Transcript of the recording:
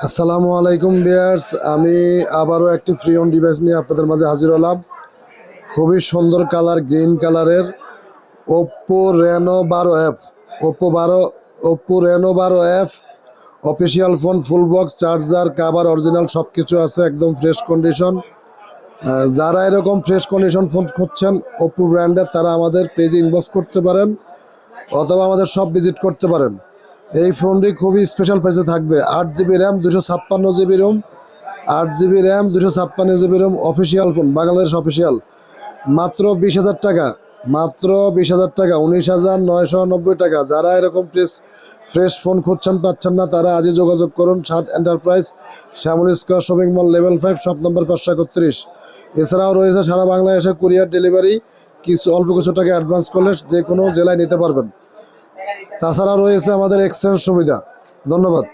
আসসালামু আলাইকুম ভিউয়ার্স, আমি আবারও একটি ফ্রি অন ডিভাইস নিয়ে আপনাদের মাঝে হাজির হলাম। খুবই সুন্দর কালার, গ্রিন কালারের Oppo Reno 12F। Oppo Reno 12F official phone, full box, charger, cover original সব কিছু আছে, একদম ফ্রেশ কন্ডিশন। যারা এরকম ফ্রেশ কন্ডিশন ফোন খুঁজছেন ওপ্পো ব্র্যান্ডের, তারা আমাদের পেজে ইনবক্স করতে পারেন অথবা আমাদের শপ ভিজিট করতে পারেন। এই ফোনটি খুবই স্পেশাল প্রাইসে থাকবে। 8 GB RAM, 256 GB ROM. 8 GB RAM, 256 GB ROM, official phone, Bangladesh official. মাত্র 20,000 টাকা, মাত্র 20,000 টাকা, 19,990 টাকা। যারা এরকম ফ্রেশ ফোন খুঁজছেন, পাচ্ছেন না, তারা আজই যোগাযোগ করুন। 7 enterprise, Shyamoli square shopping mall, level 5, shop number 531। এছাড়াও রয়েছে সারা বাংলাদেশে কুরিয়ার ডেলিভারি। অল্প কিছু টাকা অ্যাডভান্স করলে যে কোনো জেলায় নিতে পারবেন। তাছাড়া রয়েছে আমাদের এক্সচেঞ্জ সুবিধা। ধন্যবাদ।